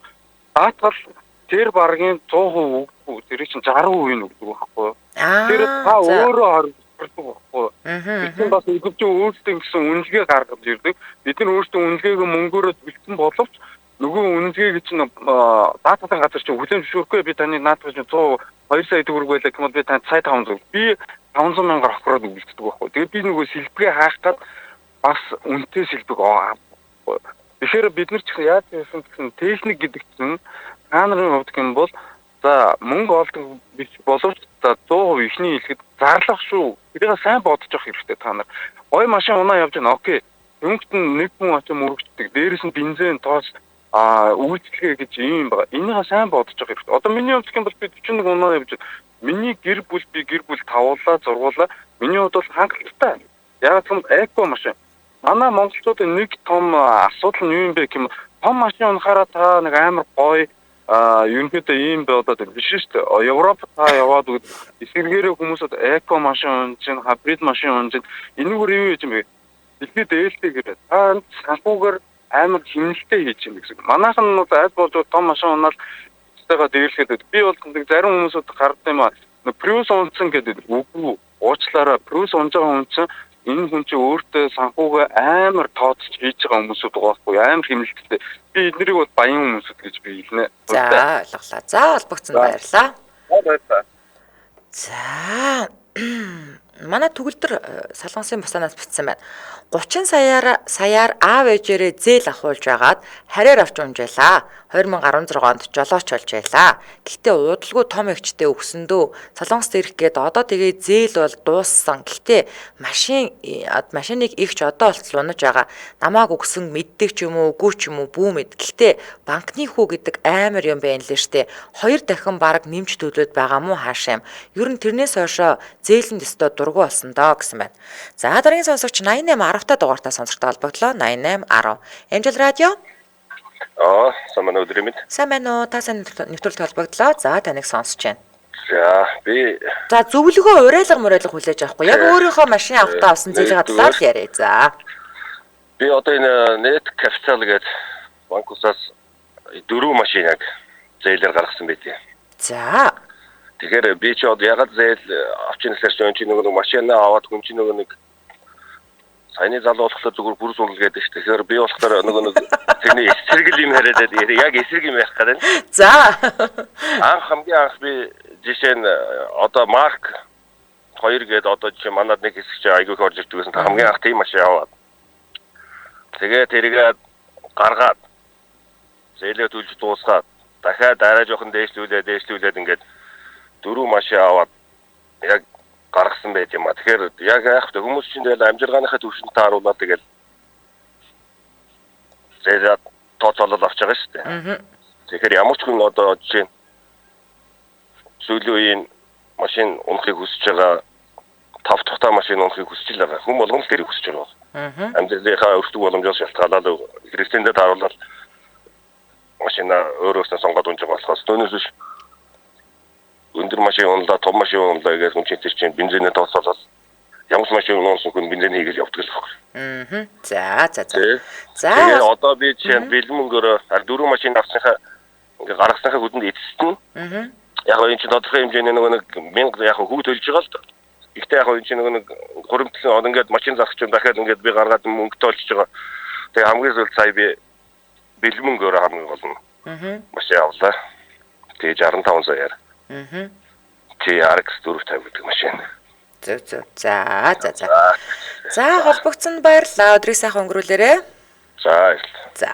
B: даатгал тэр баргийн 100% өгдөг. Тэр чинь 60% нь өгдөг байхгүй. Тэр та өөрөө харагддаг байхгүй. Бид бас өдөржин өөрсдөө гэсэн үнэлгээ гаргаж ирдэг. Бид нар өөрсдөө үнэлгээгээ мөнгөөрөө бэлдсэн боловч нөгөө үнэлгээг чинь даатгалын газар чинь хүлээн зөвшөөрөхгүй би таны наадах чинь 2 сая төгрөг байлаа гэвэл би танд сая 500 би 500 мянгаар авахраад үлддэг байхгүй. Тэгээд би нөгөө сэлбэгээ хаахад бас үнэтэй сэлбэг авахгүй. Тэгэхээр бид нар ч яаж хийсэн гэсэн техник гэдэг чинь та нарын хувьд юм бол за мөнгө олдог биш боловч за 100% ихний хэлэхэд зарлах шүү. Тэрийг сайн бодож явах хэрэгтэй та нар. Гой машин унаа явж байна. Окей. Өнгөт нь нэг хүн очиж мөрөгддөг. Дээрээс нь бензин тоос үйлчлэгээ гэж юм байна. Энийг сайн бодож явах хэрэгтэй. Одоо миний хувьд юм бол би 41 унаа явж байна. Миний гэр бүл тавуулаа, зургуулаа. Миний хувьд бол хангалттай. Яг л эко машин. Манай монголчуудын нэг том асуудал нь юу юм бэ гэм том машин унахаараа та нэг амар гоё ерөнхийдөө ийм болоод биш шүү дээ. Европ та яваад эсэргээрээ хүмүүсд эко машин унж, хибрид машин унж, энэгээр юу гэж юм бэ? Дэлхийд ээлтэйгээр та санхүүгээр амар хэмнэлттэй хийж юм гэсэн. Манайхан нь аль болж том машин унаал цэцтэйгээ дээрлэхэд би бол зарим хүмүүсүүд гардаг юм аа. Prius унцсан гэдэг үгүй. Уучлаарай Prius унж байгаа хүн чинь энэ хүн чинь өөртөө санхүүгээ амар тооцож хийж байгаа хүмүүсүүд байгаа байхгүй амар хэмнэлттэй. Би эднэрийг бол баян хүмүүсүүд гэж би хэлнэ.
A: За ойлголаа. За холбогдсон баярлаа.
B: Баярлалаа.
A: За манай төгөлдөр Солонгосын басаанаас бичсэн байна. 30 саяар аав ээжээрээ зээл ахуулж агаад харьяар авч унжаалаа. 2016 онд жолооч болж байлаа. Гэхдээ удалгүй том эгчтэй өгсөндөө Солонгост ирэх гээд одоо тэгээ зээл бол дууссан. Гэхдээ машиныг игч одоо болтол унаж байгаа. Намааг өгсөн мэддэг ч юм уу, үгүй ч юм уу бүү мэд. Гэхдээ банкны хүү гэдэг амар юм байна лээ штэ. 2 дахин бараг нэмж төлөөд байгаа мó хаашаа юм. Ер нь тэрнээс хойшоо зээлэнд өстө дургу болсон доо гэсэн байна. За дараагийн сонсогч 8810 та дугаартаа сонсогтой холбогдлоо 8810. Angel Radio.
E: Сайн өдөр минь.
A: Сайн байна уу? Та сайн нэвтрүүлэлт холбогдлоо. За таныг сонсож байна.
E: За би
A: зөвлөгөө урайлга хүлээж авахгүй. Яг өөрийнхөө машин авахтаа авсан зээлээ талаар л яриа. За.
E: Би одоо энэ net capital гэдэг банкусаас 4 машиныг зээлээр гаргасан байдیں۔
A: За.
E: Тэгэхээр би ч одоо ягаад зээл авч ирсэн чинь чи нэг машинаа аваад хүн чи нэг саяны залуу болохоор зүгээр бүр зунлгээд шүү. Тэгэхээр би болохоор нэг тэрний эсрэг юм яриад яг эсрэг юм ярих гэдэг.
A: За.
E: Хамгийн анх би жишээ нь одоо Марк 2 гээд одоо жишээ манад нэг хэсэг чи айгүйх орж ирдэг гэсэн хамгийн анх тийм машин аваад. Тэгээд тэрийг гаргаад зээлээ төлж дуусгаад дахиад арай жоохон дээшлүүлээд ингээд 4 машин аваад яг гаргасан байт юм а. Тэгэхээр яг хүмүүс чинь тэгэл амжиргааныхаа төвшөнд тааруулаад тэгэл зээлээ тооцоолол авч байгаа шүү дээ. Тэгэхээр ямар ч хүн одоо жишээ сүүлийн үеийн машин унахыг хүсэж байгаа 5 дахь машин унахыг хүсэж байгаа. Хүн болгон л тэрийг хүсэж байгаа. Амжиргийнхаа өртөг боломжоос шалтгаалаад хэрэгцээндээ тааруулаад машина өөрөөсөө сонгоод унж байгаа болохоос түүнээс биш өндөр машин унлаа, том машин унлаа гэж хүн чинь бензинээ тооцоолол ямар ч машин унсан хүн бензин хийгээл явдаг л байна.
A: За.
E: Тэгээд одоо би жишээ нь бэлэн мөнгөөр 4 машин авсныхаа ингээ гаргасныхаа хүдэнд эцэст нь Яг энэ чинь тодорхой хэмжээний нэг 1000 яг хүүг төлж байгаа л да. Гэхдээ яг энэ чинь нэг хуримтлан одоо ингээд машин зарах чинь дахиад ингээд би гаргаад мөнгө тоолж байгаа. Тэгээ хамгийн зөв сая би бэлмөнгөөр хамгийн гол нь. Машин авлаа. Тэгээ 65 саяар. TRX 450 гэдэг машин.
A: Зөв. За холбогдсон баярлалаа. Өдрийг сайхан өнгөрүүлээрэй.
E: За.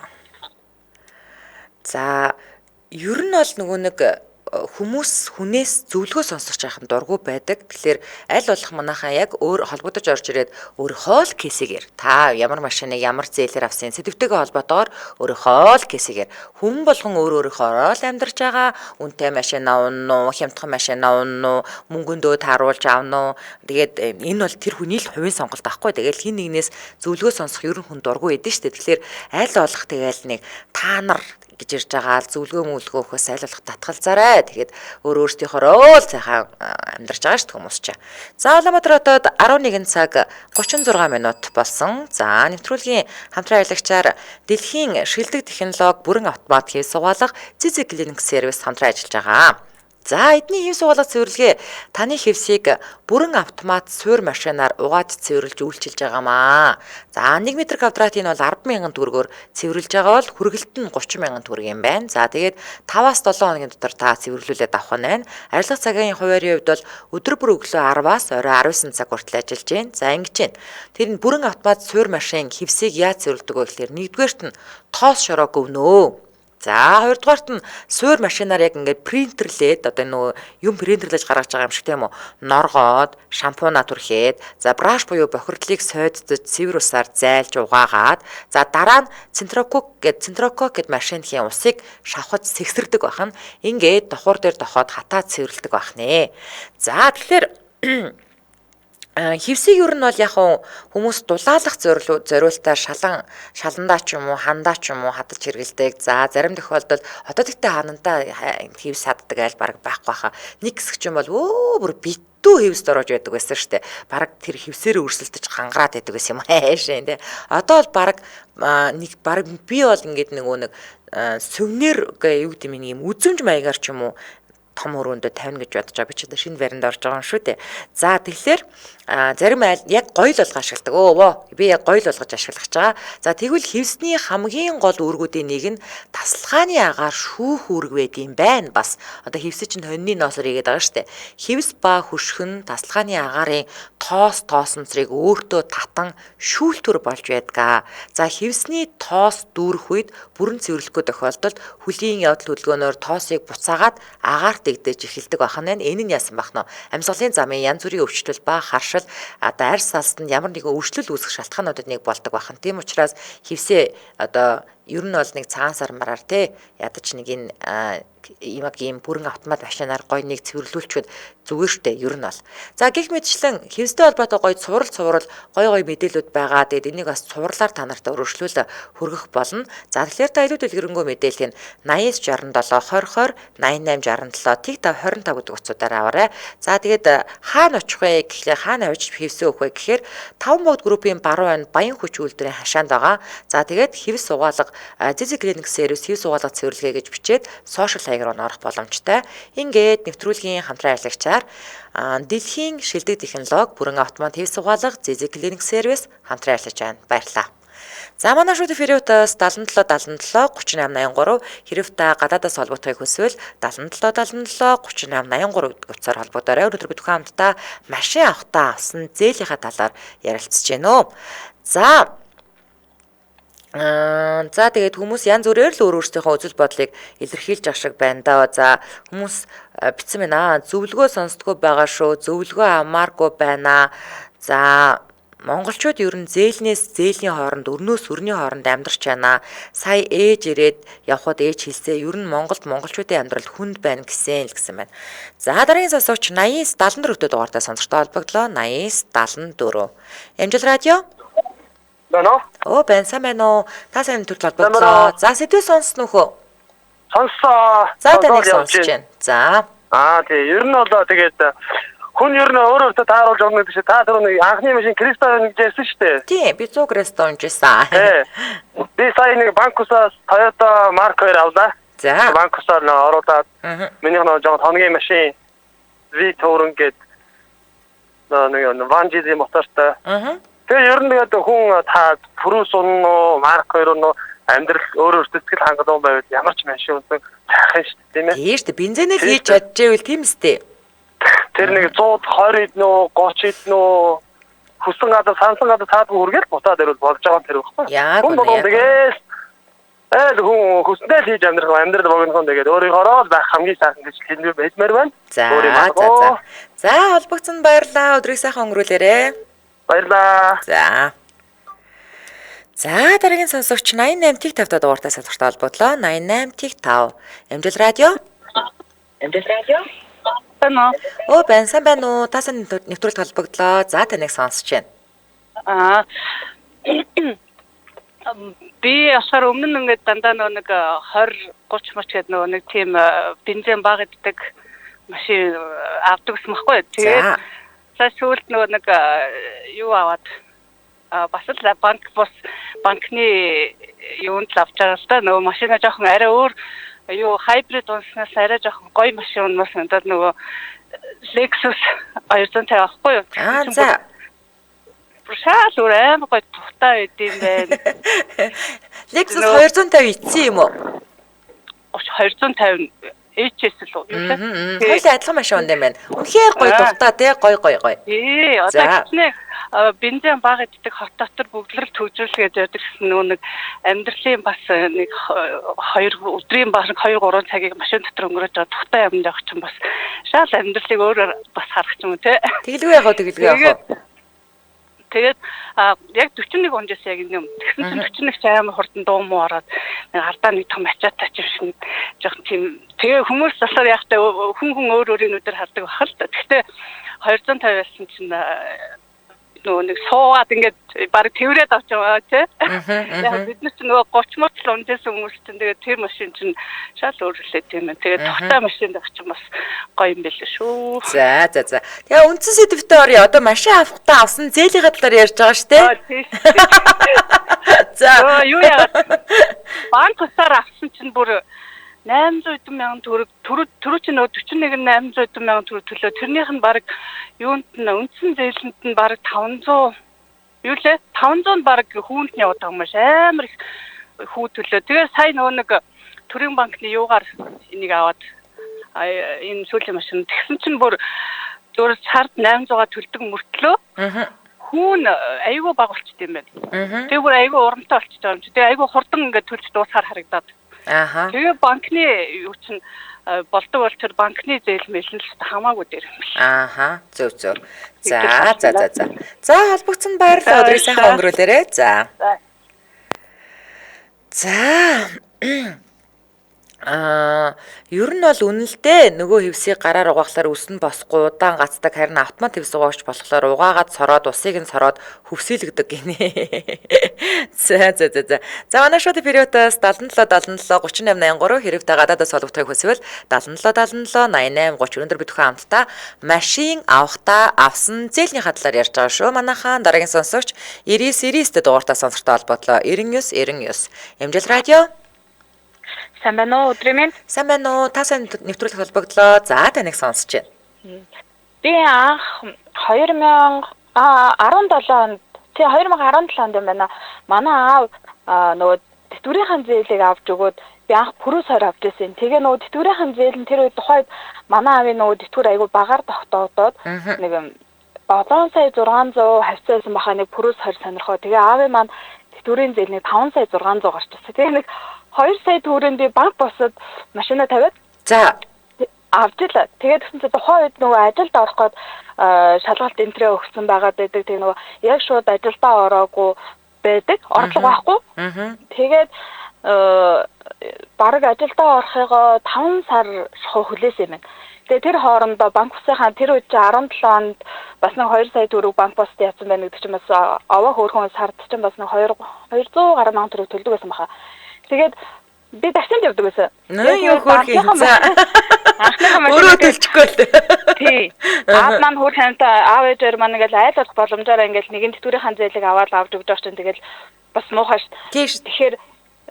A: За ер нь бол нөгөө нэг хүмүүс хүнээс зөвлөгөө сонсох жаахан дургу байдаг. Тэгэхээр аль болох манайхаа яг өөр холбогдож орж ирээд өөрийнхөө л кейсээр та ямар машиныг ямар зээлээр авсан сэдвтэйгээ холбоотойгоор өөрийнхөө л кейсээр хүн болгон өөрийнхөө л амьдарч байгаа үнэтэй машин авна уу, хямдхан машин авна уу, мөнгөндөө тааруулж авна уу. Тэгээд энэ бол тэр хүний л хувийн сонголт байхгүй. Тэгээд хин нэгнээс зөвлөгөө сонсох ер нь хүн дургу байдэн шүү дээ. Тэгэхээр аль болох тэгэл нэг та нар гэж ирж байгаа зөвлөгөө өгөхөөс аль болох татгалзаарай. Тэгээд өөрсдийнхөө л сайхан амьдарч байгаа шүү дээ хүмүүс чинь. За Улаанбаатар хотод 11 цаг 36 минут болсон. За нэвтрүүлгийн хамтран аялагчаар дэлхийн шилдэг технологи бүрэн автомат хэв сугаалга Zizig Clinic сервис хамтран ажиллаж байгаа. За эдний хэв сугаалга цэвэрлэгээ таны хэвсийг бүрэн автомат суур машинаар угаад цэвэрлж үйлчилж байгаамаа. За 1 м квадратын бол 10,000 төгрөгөөр цэвэрлж байгаа бол хүргэлт нь 30,000 төгрөг юм байна. За тэгээд 5-аас 7 хоногийн дотор та цэвэрлүүлээд авах нь байна. Ажиллах цагийн хуваарийн хувьд бол өдөр бүр өглөө 10-аас орой 19 цаг хүртэл ажиллаж байна. За ингэж байна. Тэр нь бүрэн автомат суур машин хэвсийг яаж цэвэрлэдэг вэ гэхээр нэгдүгээрт нь тоос шороо гөвнөө. За хоёрдугаарт нь суур машинаар яг ингээд принтерлээд одоо нөгөө юм принтерлэж гаргаж байгаа юм шиг тийм үү норгоод шампуна түрхээд за браш буюу бохирдлыг сойддож цэвэр усаар зайлж угаагаад за дараа нь центрокок гэд машинхийн усыг шавхаж сэгсэрдэг байх нь ингээд дохуур дээр дохоод хатаад цэвэрлдэг байх нэ. За тэгэхээр хэвсийг ер нь бол яг хүмүүс дулаалах зориултаар шаландаа ч юм уу хандаа ч юм уу хадаж хэрэгэлдэг. За зарим тохиолдолд хотодтой ханантаа хэвс хаддаг айл баг байхгүй баха. Нэг хэсэг ч юм бол бүр битүү хэвсд орж байдаг байсан шүү дээ. Бараг тэр хэвсээр өрсөлдөж гангараад байдаг байсан юм аашаа тий. Одоо бол бараг би бол ингээд нэг сүвнэр гэ юу гэдэг юм үзэмж маягаар ч юм уу том өрөөндө тавина гэж бодож байгаа. Би ч одоо шинэ баринд орж байгаа юм шүү дээ. За тэгэхээр зарим айл яг гоёл болгож ашигладаг. Би яг гоёл болгож ашиглаж байгаа. За тэгвэл хэвсний хамгийн гол үүргүүдийн нэг нь тасалгааны агаар шүүх үүрэг байдаг юм байна. Бас одоо хэвс чинь хоньны ноосоор игээд байгаа шүү дээ. Хэвс ба хөшгөн тасалгааны агаарын тоосонцрыг өөртөө татан шүүлтүр болж байдаг. За хэвсний тоос дүүрэх үед бүрэн цэвэрлэхгүй тохиолдолд хүлийн явдал хөдөлгөөнөөр тоосыг буцаагаад агаарт дэгдэж эхэлдэг байх нь. Энэ нь яасан бах нь амьсгалын замын янз бүрийн өвчлөл ба харшил одоо арьс салстанд ямар нэгэн өвчлөл үүсгэх шалтгаануудад нэг болдог байх нь. Тийм учраас хэвсээ одоо ер нь бол нэг цагаан сар мараар те ядаж нэг энэ ийм бүрэн автомат машинаар гой нэг цэвэрлүүлчихэд зүгээр штэ ер нь бол. За гэх мэтчлэн хэвстэй холбоотой гой цуврал гой мэдээлүүд байгаа. Тэгээд энийг бас цувралаар та нартай өргөжлүүл хүргэх болно. За тэгэхээр та илүү дэлгэрэнгүй мэдээллийг 8967 2020 8867 тэг 525 гэдэг утсуудаар аваарай. За тэгээд хаана очих вэ гэхлээр хаана авч хэвсээ өгөх вэ гэхээр 5 богд группийн баруун байна Баян хүч үйлдвэрийн хашаанд байгаа. За тэгээд хэвс угаалга Zizig Clinic сервис хэвс угаалга цэвэрлэгээ гэж бичээд сошиал хаягаар орох боломжтой. Ингээд нэвтрүүлгийн хамтран аялагчаар дэлхийн шилдэг технологи бүрэн автомат хэвс угаалга Zizig Clinic сервис хамтран ажиллаж байна. Баярлалаа. За манай шууд эфириутаас 77 3883 хэрэг та гадаадаас холбогдохыг хүсвэл 77 3883 гэдэг утсаар холбогдорой. Өнөөдөр бид бүхэн хамтдаа машин авахтаа авсан зээлийнхаа талаар ярилцж байна. За тэгээд хүмүүс янз бүрээр л өөрсдийнхөө үзэл бодлыг илэрхийлж ах шиг байна даа. За хүмүүс бичсэн байна. Зөвлөгөө сонсдгоо байгаа шүү. Зөвлөгөө амааргүй байна. За монголчууд ер нь зээлнээс зээлийн хооронд өрнөөс өрний хооронд амьдарч байна. Сая ээж ирээд явхад ээж хэлсээ ер нь монголчуудын амьдрал хүнд байна гэсэн байна. За дараагийн сонсогч 8074 дугаартай сонсогчтой холбогдлоо. 8074. Амжилт радио.
D: Бано?
A: Сайн байна уу? Та сайн төрөл холбогдлоо. За сэдвээ сонссон нөхөө.
D: Сонссоо.
A: За таныг сонсож байна. За.
D: Тий, ер нь бол тэгээд хүн ер нь өөрөө тааруулж өгнө гэж та түрүү нэг анхны машин Кристон гэж ярьсан шүү дээ.
A: Тийм, би 100 Кристон жисэн.
D: Би сая нэг банкусаас Toyota Mark 2 авлаа.
A: За.
D: банксаар нөө оруулаад миний нөө жоо хоногийн машин V-Touring гэдэг нэг ванжизи мотортой. Тэгээ ер нь тэгээд хүн та пүрүүс унно, марк хоёр унно амьдрал өөрөө сэтгэл хангалуун байвал ямар ч машин унсан сайхан шүү дээ тийм ээ.
A: Тийм шүү дээ. Бензинэл хийж чадчихвэл тийм үстэй.
D: Тэр нэг 120 иднүү, 30 иднүү хүссэн гадар сансан гадар цаад хүргээл бутаад ирвэл болж байгаа юм тэр байхгүй.
A: Яа
D: хүн бол тэгээс хүн хүснээр хийж амьдрал богинохон тэгээд өөрийнхоороо байх хамгийн сайхан гэж хэлмээр хэлмээр байна.
A: За. За холбогдсон баярлаа. Өдрийг сайхан өнгөрүүлээрэй.
D: Баярлаа.
A: За. За дараагийн сонсогч 88 тэг 50 дугаартай салбартай холбоодлоо. 88 тэг 5. Эмжил радио.
C: Байна.
A: Оо сайн байна уу? Тасан нэвтрүүлэлт холбогдлоо. За таныг сонсож байна.
C: Би асар өмнө ингээд дандаа нэг 20 30 мөч гэдэг нэг тийм бензин баг иддэг машин авдаг гэсэн мөхгүй. Тэгээд цааш сүүлд нэг юу аваад бас л банкны юунд л авч байгаа л та нөгөө машина жоохон арай өөр юу хайбрид унснаас арай жоохон гоё машин унаас надад нөгөө Lexus 250 авахгүй юу?
A: За.
C: Шал үрэн гоё тухтай идэм байна.
A: Lexus 250 ицсэн юм уу?
C: 250 HS л үү?
A: Хоёулаа адилхан машин унд юм байна. Үнэхээр гоё тухтай тий гоё.
C: Одоо гिचнэ бензин баг иддэг хот дотор бүгдлэр төвжүүлгээд байдаг гэсэн нэг амьдралын бас нэг 2 өдрийн баг 2 3 цагийг машин дотор өнгөрөөж байгаа тухтай юм явах чинь бас шал амьдралыг өөрөөр бас харах юм тий.
A: Тэгэлгүй яах вэ?
C: Тэгээд яг 41 оноос яг юм. Тэгсэн чинь 41 амар хурдан дуу муу ороод алдаа нэг том ачаатай ч юм жоохон тийм тэгээ хүмүүс засаар яахтай хүн өөрийн нүдээр хардаг бахал та. Гэхдээ 250 байсан чинь нөгөө нэг суугаад ингээд баг тэрврээд авч байгаа тий. Яг бид нар чинь нөгөө 30 мөч л унжсэн хүмүүс чинь тэгээд тэр машин чинь шал өөрлөлөө тийм ээ. Тэгээд тухтай машинд авч чинь бас гоё юм байл шүү.
A: За. Тэгээ үндсэн сэдвтээ орё. Одоо машин авахтаа авсан зээлийнхаа талаар ярьж байгаа шүү дээ. За.
C: Юу яагаад банк усаар авсан чинь бүр 800 мянган төгрөг түрүү чи нөгөө 41 800 мянган төгрөг төлөө тэрнийх нь баг юунд нь үндсэн зээлэнд нь баг 500 юу лээ 500 баг хүүнд нь яваад байгаа юм шиг амар их хүү төлөө. Тэгээ сая нөгөө нэг төрийн банкны юугаар энийг аваад энэ сүүлийн машин тэгсэн чинь бүр зур сард 800-а төлдөг мөртлөө хүүн айгүй баг болчихд юм байна. Тэгээ бүр айгүй урамтай болчихж байгаа юм чи. Тэгээ айгүй хурдан ингээд төлж дуусахаар харагдаад. Тэгээ банкны юу чинь болдог бол тэр банкны зээл мэлэн л хамаагүй дээр юм биш.
A: Зөв. За холбогдсон баярлалаа. Өдрийг сайхан өнгөрүүлээрэй. За. Ер нь бол үнэлдээ нөгөө хевсийг гараар угаахлаар үс нь босхгүй удаан гацдаг харин автомат хевс угаагч болохоор угаагаад сороод усыг нь сороод хөвсөөлөгдөг гинэ. За. Манай шоуны периодоос 77 3883 хэрэгтэй гадаадаас холбогдохыг хүсвэл 77 88 30 өнөөдөр бид бүхэн хамтдаа машин авахтаа авсан зээлийнхаа талаар ярьж байгаа шүү. Манайхаа дараагийн сонсогч 99 дугаартаа сонсортой холбоотлоо 99 Эмжил радио.
C: Сайн байна уу өдрийн минь?
A: Сайн байна уу? Та сайн нэвтрүүлэх холбогдлоо. За таныг сонсож байна.
C: Би анх 2017 онд юм байна. Манай аав нөгөө тэтгэврийн зээлийг авч өгөөд би анх пүрүүс хорь авч ирсэн. Тэгээ нөгөө тэтгэврийн зээл нь тэр үед тухайд манай аавын нөгөө тэтгэвэр айгүй багаар тогтоодод нэг 7,600,000 хавцаасан баха нэг пүрүүс хорь сонирхоо. Тэгээ аавын маань тэтгэврийн зээл нэг 5,600,000 гарчсан. Тэгээ нэг 2 сая төгрөнд би банк босоод машина тавиад авч ил. Тэгээд тэгсэн чинь тухайн үед нөгөө ажилд орох гээд шалгалт энтрээ өгсөн байгаад байдаг. Тэгээ нөгөө яг шууд ажилдаа ороогүй байдаг. Орлого байхгүй. Тэгээд бараг ажилдаа орохыгоо 5 сар хүлээсэн юм байна. Тэгээ тэр хоорондоо банк усынхаа тэр үед 17 онд бас нэг 2 сая төгрөг банк бост яатсан байна гэдэг чинь бас овоо хөөрхөн сард чинь бас нэг 200 гаруй мянган төгрөг төлдөг байсан баха. Тэгээд би таксинд явдаг байсан.
A: Юу хөөх юм за. Өөрөө төлчихгүй л.
C: Тий. Аав маань хөр хантай аав ээжээр маань ингээл айлуулах боломжоор ингээл нэгэн тэтгэврийн зээлийг аваад авч өгч байгаа чинь тэгэл бас муухай ш. Тэгэхээр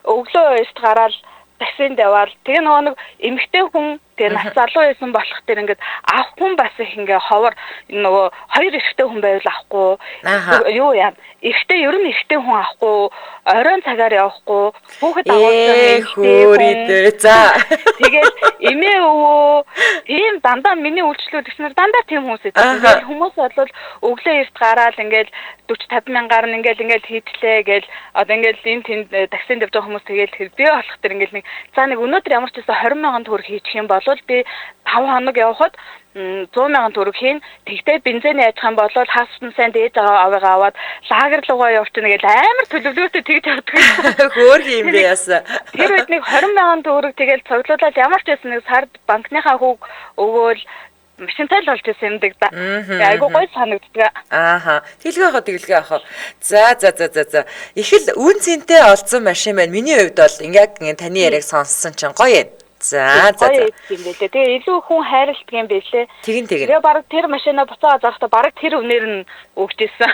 C: өглөө ээжт гараад таксинд яваад тэгээ нэг эмэгтэй хүн тэгээ нас залуу байсан болох тэр ингээд авах хүн бас их ингээ ховор нөгөө хоёр эрэгтэй хүн байвал авахгүй юу яа эрэгтэй ер нь эрэгтэй хүн авахгүй оройн цагаар явахгүй хүүхэд агуулсан
A: эмэгтэй за
C: тэгээд эмээ өвөө тийм дандаа миний үйлчлүүд гэснээр дандаа тийм хүмүүс байдаг. Хүмүүс бол өглөө эрт гараад ингээд 40-50 мянгаар нь ингээд хийдлээ гээл одоо ингээд энэ тэнд таксинд явж байгаа хүмүүс тэгээд би болох тэр ингээд нэг за нэг өнөөдөр ямар ч байсан 20 мянган төгрөг хийчих юм бол би 5 хоног явхад 100 мянган төгрөг хийн. Тэгтээ бензин яжих юм бол хаасан сайн дээж байгаа аваагаа аваад лагер руугаа явчихна гэж амар төлөвлөлтөд тэгж явдаг.
A: Хөөх юм бэ яасан.
C: Тэр үед нэг 20 мянган төгрөг тэгэл цуглуулаад ямар ч байсан нэг сард банкныхаа хүүг өгөөл машинтай л болж байсан юм дэг да. Айгуу гой санагддаг.
A: Тэглгээ ахаа. За. Их л үн цэнтэй олцсон машин байна. Миний хувьд бол ингээд таны яриаг сонссон чинь гоё юм. За.
C: Тэгээ илүү хүн хайрладаг юм байлээ.
A: Тэгин.
C: Тэгээ баг тэр машинаа буцаага зарахтаа баг тэр үнээр нь өгчээсэн.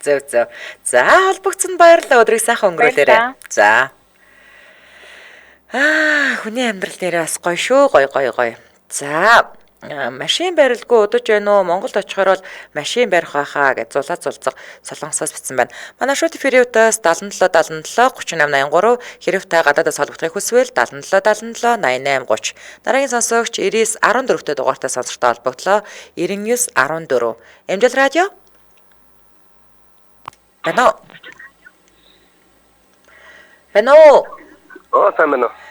A: Зөв. За холбогдсон баярлалаа. Өдрийг сайхан өнгөрүүлээрэй. За. Хүний амьдрал дээр бас гоё шүү. Гоё. За машин барилгүй удаж байна уу? Монголд очихоор бол машин барих байхаа гэж зулцаг Солонгосоос бичсэн байна. Манай шууд эфириутаас 77 3883 хэрэг та гадаадаас холбогдохыг хүсвэл 77 88 30. Дараагийн сонсогч 99 14-т дугаартай сонсогчтой холбогдлоо 99 14. Эмжил радио. Бано.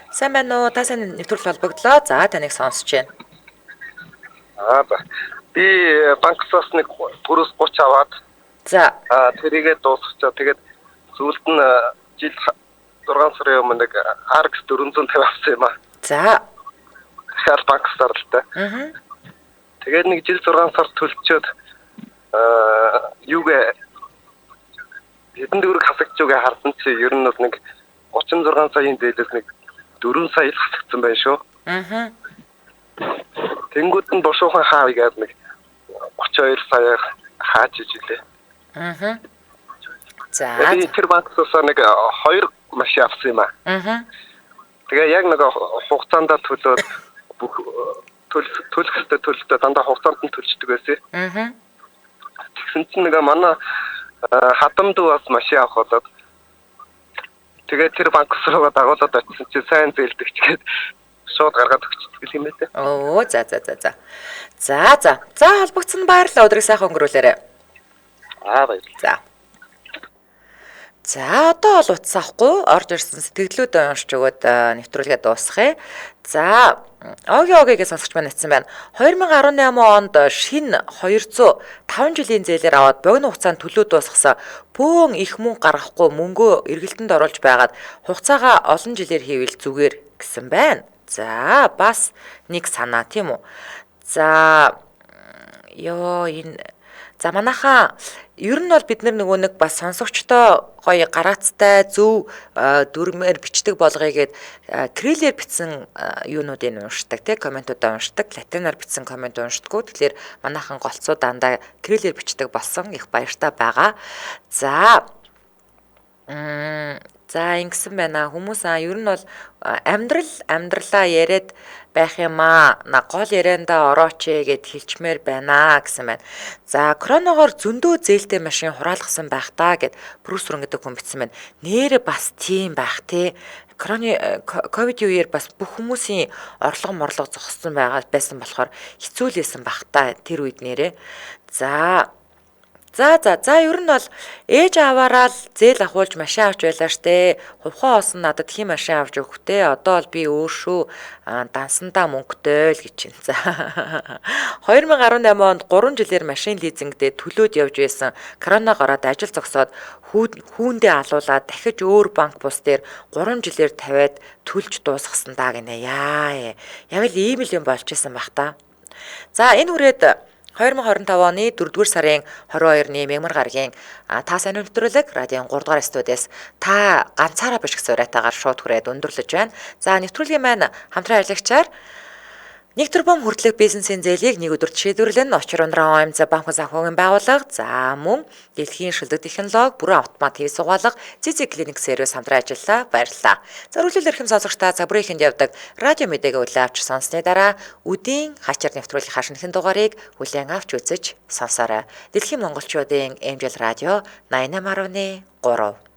A: Сайн байна уу? Та сайн нэвтрүүлэг холбогдлоо. За таныг сонсож байна.
B: Би банксаас нэг пүрэс 30 аваад.
A: За.
B: Тэрийгээ дуусчихаа. Тэгээд сүүлд нь жил 6 сарын өмнө нэг RX 450 авсан юм аа.
A: За.
B: Тэгэхээр банксаар л та. Тэгээд нэг жил 6 сар төлчөөд юугээ хэдэн төгрөг хасагч үгээ харсан чи ер нь бас нэг 36 саяын зээлээс нэг 4 сая л хасагдсан байна шүү. Тэнгүүд нь бошуухан хаав гээд нэг 32 сая хааж ижилээ.
A: За.
B: Тэр банксаас нэг 2 машин авсан юм аа. Тэгээ яг нэг хугацаанд төлөөд бүх төлөлтөд дандаа хугацаанд нь төлждөг байсан. Тэгсэн чинь нэг манай хатамд бас машин авах болоод тэгээд тэр банкс руугаа дагуулад очсон чи сайн зээлдэгч гээд шууд гаргаад өгчихдөг юм ээ.
A: Оо за. За холбогдсон баярлалаа. Өдрийг сайхан өнгөрүүлээрэй.
B: Баярлалаа.
A: За. За одоо бол утас авахгүй орж ирсэн сэтгэлдлүүд уншиж өгөөд нэвтрүүлгээ дуусгая. За Огийн сонсогч маань хэлсэн байна. 2018 онд шинэ 205 жилийн зээлээр аваад богино хугацаанд төлөө дуусгасан бөөн их мөнгө гаргахгүй мөнгөө эргэлтэнд оруулж байгаад хугацаагаа олон жилээр хийвэл зүгээр гэсэн байна. За бас нэг санаа тийм үү. За за манайхаа ер нь бол бид нөгөө нэг бас сонсогчтой гоё гараацтай зөв дүрмээр бичдэг болгоё гэд крилээр бичсэн юунуудыг уншдаг тий комментуудаа уншдаг латинаар бичсэн коммент уншдаггүй тэгэхээр манайхан голцоо дандаа крилээр бичдэг болсон их баяртай байгаа. За ингэсэн байна. Хүмүүс ер нь бол амьдралаа яриад байх юм аа. Гол ярианда орооч гэд хэлчмээр байна гэсэн байна. За коронавигоор зөндөө зээлтэй машин хураалгасан байх таа гэд Брюсрон гэдэг хүн бичсэн байна. Нэрэ бас тийм байх те. Ковид үеэр бас бүх хүмүүсийн орлого зогссон байсан болохоор хэцүү л байсан байх та тэр үед нэрэ. За ер нь бол ээж аваараа л зээл ахуулж машин авч байлаа штэ. Хувхаа олсон надад хин машин авч өгөхтэй. Одоо бол би өөрөө дансандаа мөнгөтэй л гэж байна. За 2018 онд 3 жилээр машин лизингдээ төлөөд явж байсан. Корона гараад ажил зогсоод хүүндээ алуулаад дахиж өөр банк бус дээр 3 жилээр тавиад төлж дуусгасан даа гинэ. Яг л ийм л юм болж исэн бах та. За энэ хүрээд 2025 оны 4-р сарын 22-ны мягмар гарагийн та сайн нэвтрүүлэг радион 3-р студиэс та ганцаараа биш гэсэн уриатаагаар шууд хүрээд өндөрлөж байна. За нэвтрүүлгийн маань хамтран ажиллагчаар Нэг тэрбум хүртэлх бизнесийн зээлийг нэг өдөрт шийдвэрлэн очир ундраа ОМЗ банк санхүүгийн байгууллага за мөн дэлхийн шилдэг технологи бүрэн автомат хийх сугаалга Zizi Clinic сервис хамтран ажиллаа. Баярлалаа. Зориулал эрхэм сонсогчдаа за бүрийнхэнд явдаг радио мэдээгээ хүлээн авч сонссны дараа үдийн хачир нэвтрүүлэх хашигнын дугаарыг хүлээн авч үзэж сонсоорой. Дэлхийн монголчуудын эмжил радио 88.3